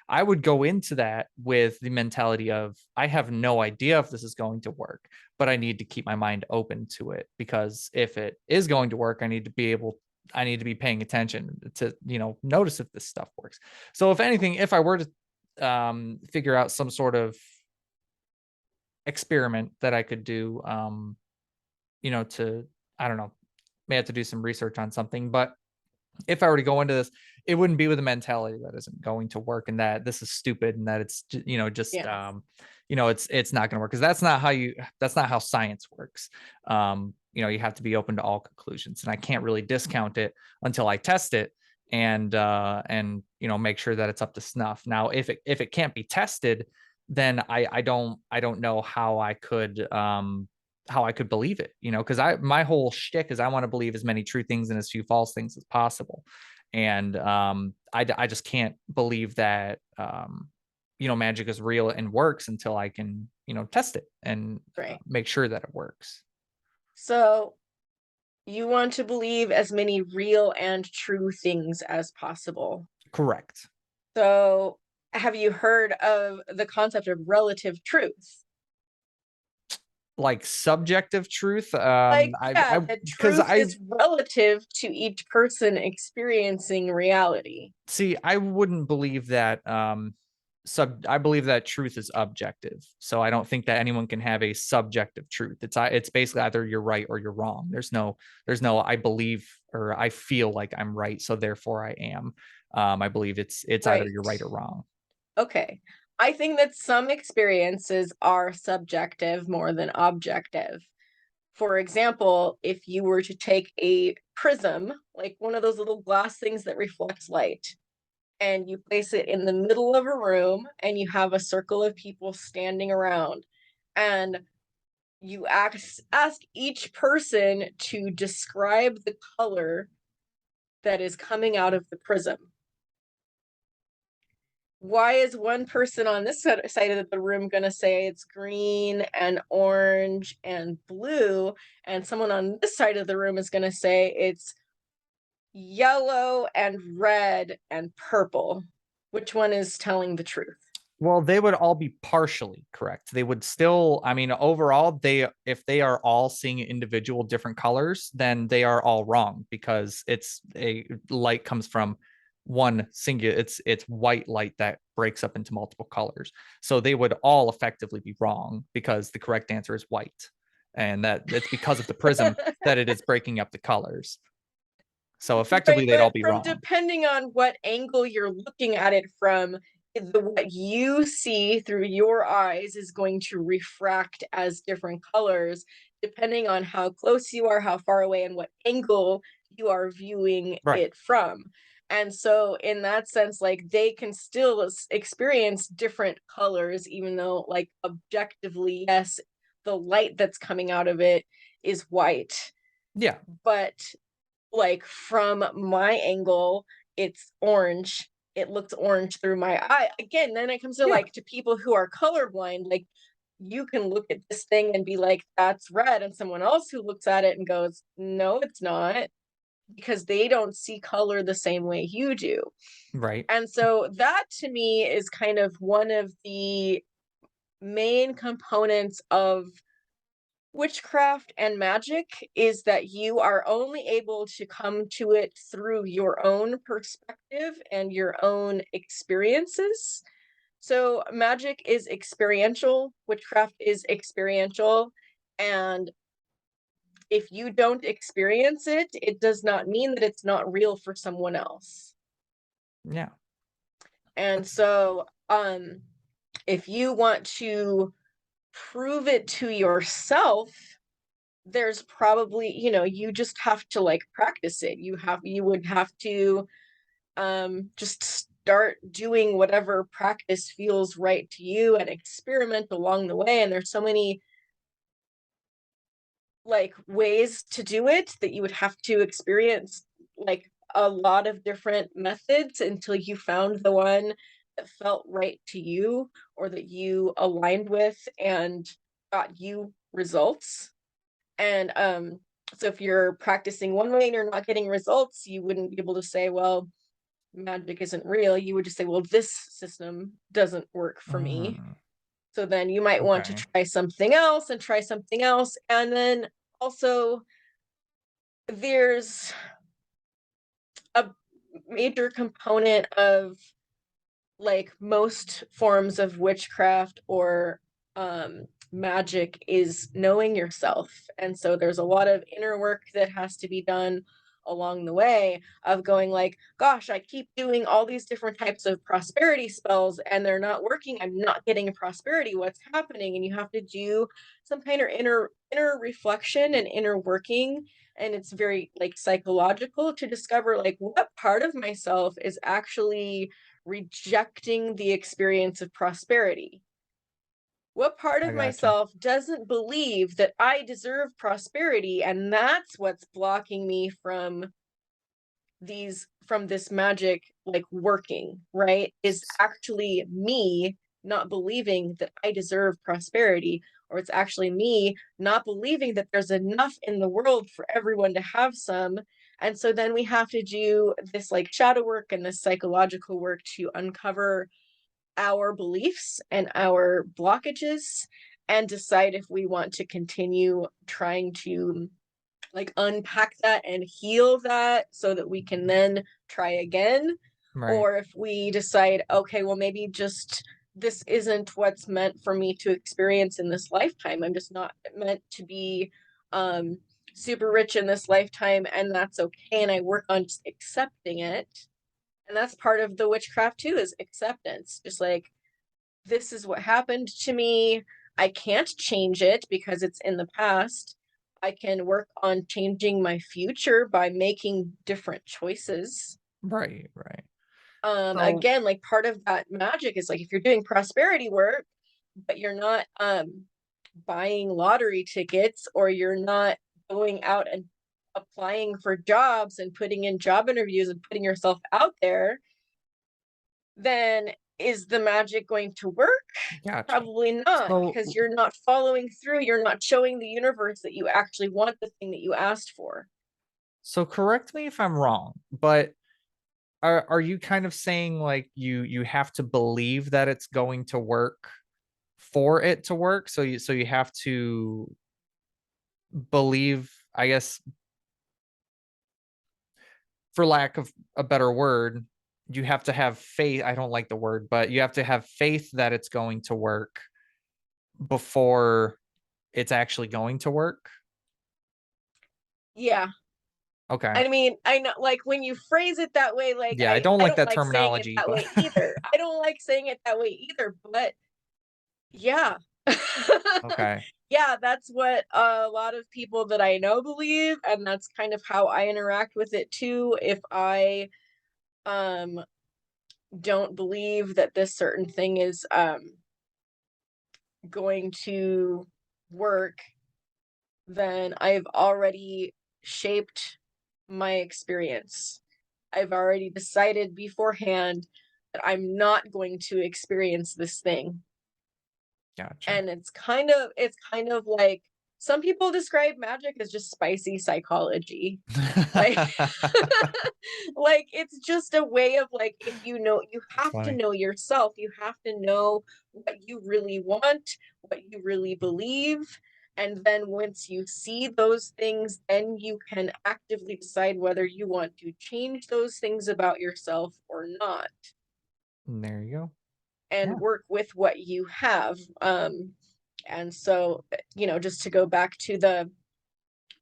I would go into that with the mentality of I have no idea if this is going to work, but I need to keep my mind open to it, because if it is going to work, I need to be paying attention to notice if this stuff works. So if anything, if I were to figure out some sort of experiment that I could do, to, I don't know, may have to do some research on something, but if I were to go into this, it wouldn't be with a mentality that isn't going to work and that this is stupid and that it's just Yeah, it's not going to work, because that's not how science works. You have to be open to all conclusions, and I can't really discount it until I test it and make sure that it's up to snuff. Now, if it can't be tested, then I don't know how I could believe it, because my whole shtick is I want to believe as many true things and as few false things as possible. And I just can't believe that magic is real and works until I can test it and right. make sure that it works. So you want to believe as many real and true things as possible. Correct. So, have you heard of the concept of relative truth? Like subjective truth. Like, I yeah, that because truth I is relative to each person experiencing reality. see, I wouldn't believe that. I believe that truth is objective. So I don't think that anyone can have a subjective truth. It's basically either you're right or you're wrong. There's no I believe or I feel like I'm right, so therefore I am. I believe it's either Right. you're right or wrong. Okay. I think that some experiences are subjective more than objective. For example, if you were to take a prism, like one of those little glass things that reflects light, and you place it in the middle of a room, and you have a circle of people standing around, and you ask each person to describe the color that is coming out of the prism. Why is one person on this side of the room going to say it's green and orange and blue, and someone on this side of the room is going to say it's yellow and red and purple? Which one is telling the truth? Well, they would all be partially correct. They would still, I mean, overall, if they are all seeing individual different colors, then they are all wrong, because it's a light comes from one singular, it's white light that breaks up into multiple colors. So they would all effectively be wrong, because the correct answer is white. And that it's because of the prism that it is breaking up the colors. So effectively Right, they'd all but be from wrong. depending on what angle you're looking at it from, what you see through your eyes is going to refract as different colors, depending on how close you are, how far away, and what angle you are viewing Right. it from. And so, in that sense, like, they can still experience different colors, even though, like, objectively, yes, the light that's coming out of it is white. Yeah. But like, from my angle, it's orange. It looks orange through my eye. Again, then it comes to, Yeah. like, to people who are colorblind, like, you can look at this thing and be like, that's red, and someone else who looks at it and goes, no, it's not, because they don't see color the same way you do. Right. And so that to me is kind of one of the main components of witchcraft and magic, is that you are only able to come to it through your own perspective and your own experiences. So magic is experiential, witchcraft is experiential, and if you don't experience it, it does not mean that it's not real for someone else. Yeah. And That's so if you want to prove it to yourself, there's probably, you just have to, like, practice it. You would have to just start doing whatever practice feels right to you and experiment along the way. And there's so many, like, ways to do it that you would have to experience, like, a lot of different methods until you found the one that felt right to you, or that you aligned with and got you results. And so if you're practicing one way and you're not getting results, you wouldn't be able to say, well, magic isn't real. You would just say, well, this system doesn't work for me. So then you might want to okay. try something else and try something else. And then also, there's a major component of, like, most forms of witchcraft or magic is knowing yourself. And so there's a lot of inner work that has to be done along the way, of going like, gosh, I keep doing all these different types of prosperity spells and they're not working. I'm not getting prosperity. What's happening? And you have to do some kind of inner reflection and inner working, and it's very, like, psychological, to discover, like, what part of myself is actually rejecting the experience of prosperity. What part I of gotcha. myself doesn't believe that I deserve prosperity? And that's what's blocking me from this magic, like, working, right? Is actually me not believing that I deserve prosperity, or it's actually me not believing that there's enough in the world for everyone to have some. And so then we have to do this, like, shadow work and this psychological work to uncover our beliefs and our blockages, and decide if we want to continue trying to, like, unpack that and heal that so that we can then try again. Right. Or if we decide, okay, well, maybe just this isn't what's meant for me to experience in this lifetime. I'm just not meant to be um super rich in this lifetime, and that's okay. And I work on just accepting it. And that's part of the witchcraft too, is acceptance. Just like, this is what happened to me. I can't change it because it's in the past. I can work on changing my future by making different choices. Right. Right. So Again, like part of that magic is like if you're doing prosperity work, but you're not buying lottery tickets, or you're not going out and applying for jobs and putting in job interviews and putting yourself out there, then is the magic going to work? gotcha. Probably not, So because you're not following through. You're not showing the universe that you actually want the thing that you asked for. so correct me if I'm wrong, but are you kind of saying like you have to believe that it's going to work for it to work? So you have to believe, I guess, for lack of a better word, you have to have faith. I don't like the word, but you have to have faith that it's going to work before it's actually going to work. Yeah. Okay. I mean, I know, like when you phrase it that way, like Yeah, I I don't I like don't that like saying it terminology, that but way either. I don't like saying it that way either, but yeah. okay. Yeah, that's what a lot of people that I know believe, and that's kind of how I interact with it too. If I um don't believe that this certain thing is going to work, then I've already shaped my experience. I've already decided beforehand that I'm not going to experience this thing. Gotcha. And it's kind of like some people describe magic as just spicy psychology. Like like it's just a way of like, if you know, you That's have to funny. know yourself, you have to know what you really want, what you really believe, and then once you see those things, then you can actively decide whether you want to change those things about yourself or not, There you go. and Yeah. work with what you have. And so, just to go back to the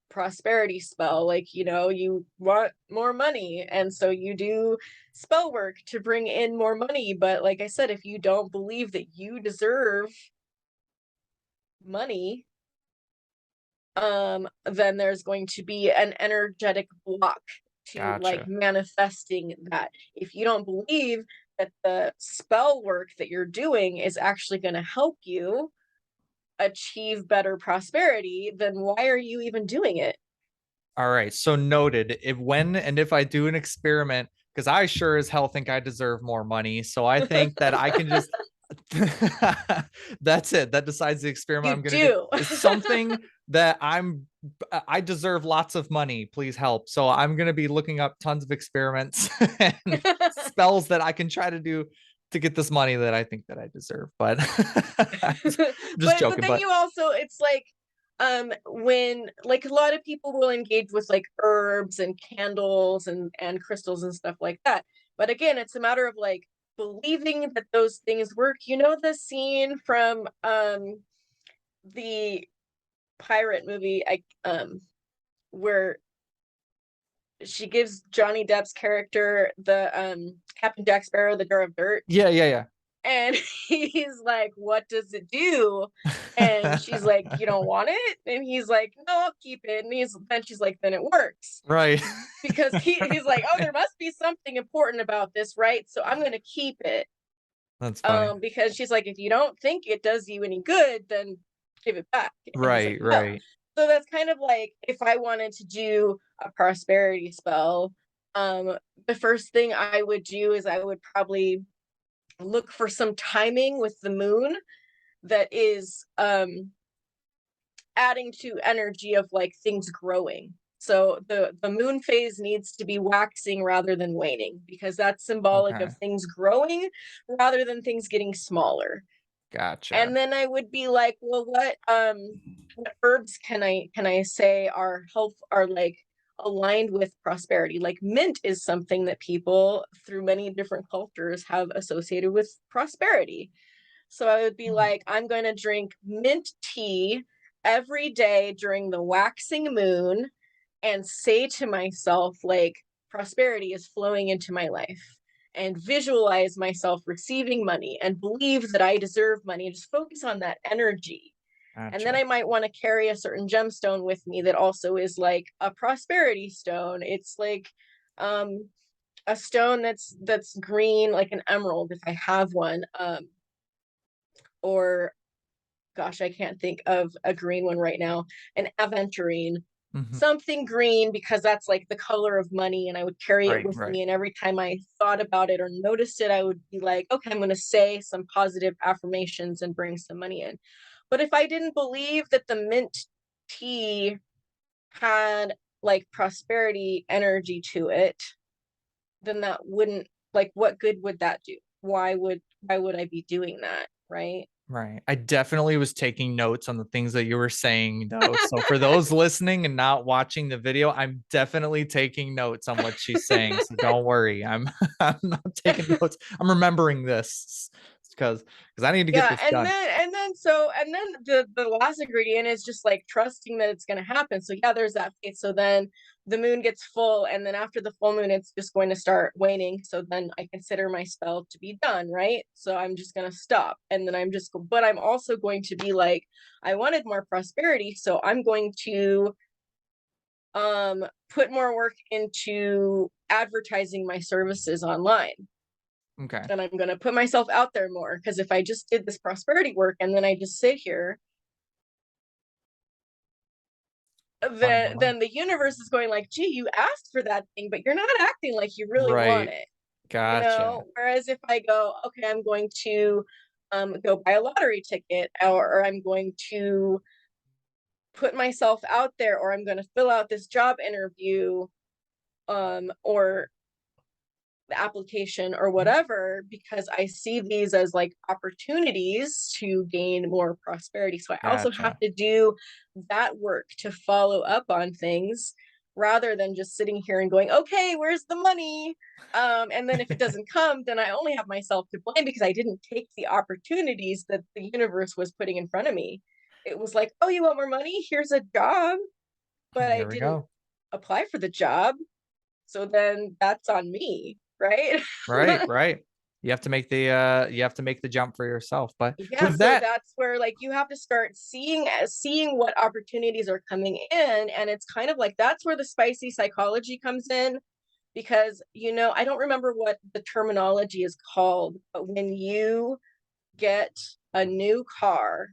prosperity spell, like, you want more money, and so you do spell work to bring in more money. But like I said, if you don't believe that you deserve money, then there's going to be an energetic block to like Gotcha. manifesting that. If you don't believe that the spell work that you're doing is actually going to help you achieve better prosperity, then why are you even doing it? All right. So noted. If when and if I do an experiment, because I sure as hell think I deserve more money. So I think that I can just that's it. That decides the experiment You I'm gonna do. do. It's something that I deserve lots of money. Please help. So I'm gonna be looking up tons of experiments and spells that I can try to do to get this money that I think that I deserve. But just But joking. then But you also, it's like, when like a lot of people will engage with like herbs and candles and crystals and stuff like that, but again, it's a matter of like believing that those things work. You know the scene from the pirate movie, where she gives Johnny Depp's character the Captain Jack Sparrow the jar of dirt, yeah, and he's like, "What does it do?" And she's like, "You don't want it?" And he's like, "No, I'll keep it." And she's like, "Then it works." right. Because he's like, "Oh, there must be something important about this, right? So I'm gonna keep it." That's funny. Because she's like, "If you don't think it does you any good, then give it back." And he's like, Right, "No." right. So that's kind of like if I wanted to do a prosperity spell, the first thing I would do is I would probably look for some timing with the moon that is adding to energy of like things growing. So the moon phase needs to be waxing rather than waning, because that's symbolic Okay. of things growing rather than things getting smaller. Gotcha. And then I would be like, well, what herbs can I say are like aligned with prosperity? Like mint is something that people through many different cultures have associated with prosperity. So I would be Hmm. like, I'm going to drink mint tea every day during the waxing moon and say to myself, like, prosperity is flowing into my life, and visualize myself receiving money and believe that I deserve money, and just focus on that energy. And then Gotcha. I might want to carry a certain gemstone with me that also is like a prosperity stone. It's like, um, a stone that's green, like an emerald, if I have one. Or gosh, I can't think of a green one right now. An aventurine, Mhm. something green, because that's like the color of money, and I would carry it Right, with right. me. And every time I thought about it or noticed it, I would be like, okay, I'm going to say some positive affirmations and bring some money in. But if I didn't believe that the mint tea had like prosperity energy to it, then that wouldn't, like, what good would that do? Why would I be doing that, right? Right. I definitely was taking notes on the things that you were saying, though. So for those listening and not watching the video, I'm definitely taking notes on what she's saying. So don't worry. I'm I'm not taking notes. I'm remembering this because I need to get Yeah, this done. and then the last ingredient is just like trusting that it's going to happen. So yeah, there's that faith. So then the moon gets full, and then after the full moon it's just going to start waning. So then I consider my spell to be done, right? So I'm just going to stop, and then but I'm also going to be like, I wanted more prosperity, so I'm going to put more work into advertising my services online, Okay. and I'm going to put myself out there more, because if I just did this prosperity work and then I just sit here, Plenty of money. then the universe is going like, gee, you asked for that thing, but you're not acting like you really want Right. it, Gotcha. whereas if I go, okay, I'm going to go buy a lottery ticket, or I'm going to put myself out there, or I'm going to fill out this job interview, or the application or whatever, because I see these as like opportunities to gain more prosperity. So I also have Gotcha. to do that work to follow up on things, rather than just sitting here and going, okay, where's the money? And then if it doesn't come, then I only have myself to blame, because I didn't take the opportunities that the universe was putting in front of me. It was like, oh, you want more money? Here's a job, but I There we didn't go. apply for the job. So then that's on me, right? Right, right. You have to make the jump for yourself. But Yeah, with so that, that's where like you have to start seeing what opportunities are coming in, and it's kind of like that's where the spicy psychology comes in, because I don't remember what the terminology is called, but when you get a new car,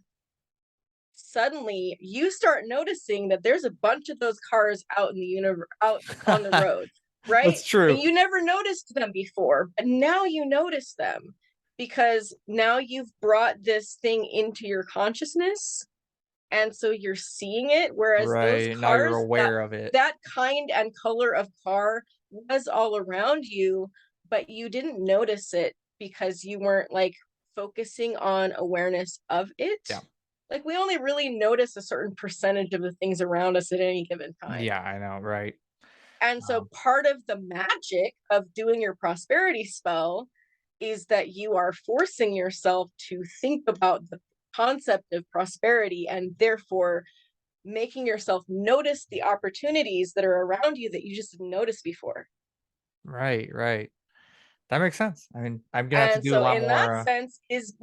suddenly you start noticing that there's a bunch of those cars out in the universe, out on the road, right? that's And true. you never noticed them before, but now you notice them, because now you've brought this thing into your consciousness, and so you're seeing it, whereas those Right. Now you're cars, aware of it. that kind and color of car was all around you, but you didn't notice it because you weren't like focusing on awareness of it. Yeah. Like, we only really notice a certain percentage of the things around us at any given time. Yeah, I know, right? And so part of the magic of doing your prosperity spell is that you are forcing yourself to think about the concept of prosperity, and therefore making yourself notice the opportunities that are around you that you just didn't notice before. Right, right. That makes sense. I mean, I'm gonna have to And do a so lot in that more. sense, is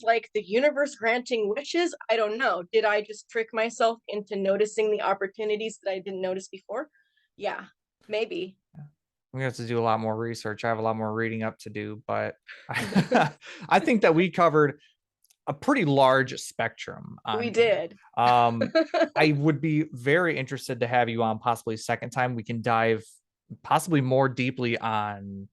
like the universe granting wishes? I don't know. Did I just trick myself into noticing the opportunities that I didn't notice before? Yeah, maybe. I'm gonna have to do a lot more research. I have a lot more reading up to do, but I think that we covered a pretty large spectrum We on here. did. I would be very interested to have you on possibly a second time. We can dive possibly more deeply on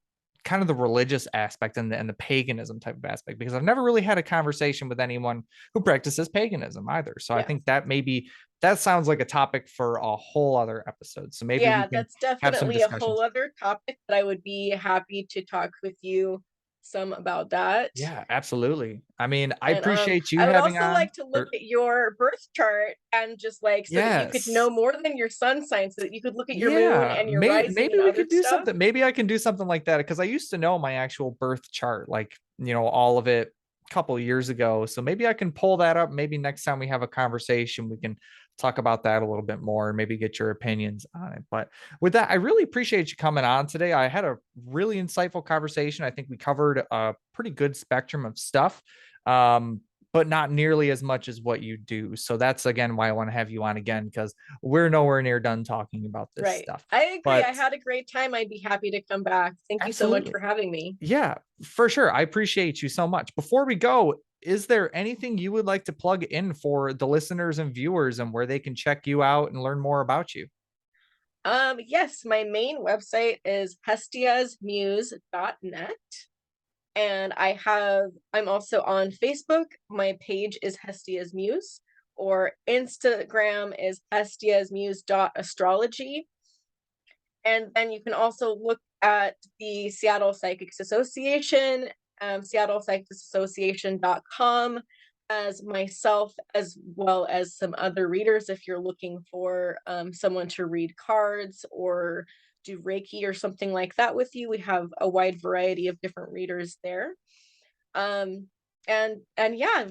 kind of the religious aspect and the paganism type of aspect, because I've never really had a conversation with anyone who practices paganism either. So I Yes. think that maybe that sounds like a topic for a whole other episode. So maybe we Yeah, can that's have some definitely a whole discussions. other topic, but I would be happy to talk with you some about that. Yeah, absolutely. I mean, I And appreciate you I would having also on. like to look at your birth chart, and just like, so that you could Yes. know more than your sun sign, so that you could look at your moon Yeah, and your rising maybe and we other could do stuff. something. Maybe I can do something like that, because I used to know my actual birth chart, like, all of it a couple of years ago. So maybe I can pull that up. Maybe next time we have a conversation, we can talk about that a little bit more and maybe get your opinions on it. But with that, I really appreciate you coming on today. I had a really insightful conversation. I think we covered a pretty good spectrum of stuff. Um, but not nearly as much as what you do. So that's again why I want to have you on again, because we're nowhere near done talking about this Right. stuff. I agree. I But had a great time. I'd be happy to come back. Thank you so much absolutely. for having me. Yeah, for sure. I appreciate you so much. Before we go, is there anything you would like to plug in for the listeners and viewers and where they can check you out and learn more about you? Yes, my main website is hestiasmuse.net. And I'm also on Facebook. My page is Hestia's Muse, or Instagram is hestiasmuse.astrology. And then you can also look at the Seattle Psychics Association, seattlepsychicsassociation.com, as myself, as well as some other readers if you're looking for someone to read cards or do Reiki or something like that with you. We have a wide variety of different readers there. And yeah,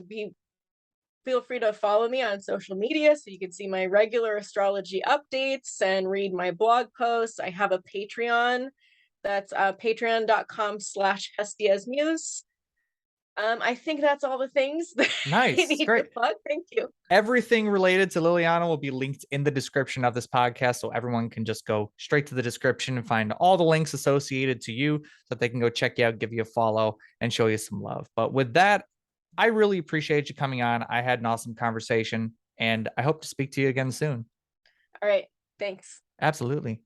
feel free to follow me on social media so you can see my regular astrology updates and read my blog posts. I have a Patreon. That's patreon.com/hestiasmuse. I think that's all the things that I Nice. need to Great. plug. Thank you. Everything related to Lilliana will be linked in the description of this podcast. So everyone can just go straight to the description and find all the links associated to you so that they can go check you out, give you a follow, and show you some love. But with that, I really appreciate you coming on. I had an awesome conversation and I hope to speak to you again soon. All right. Thanks. Absolutely.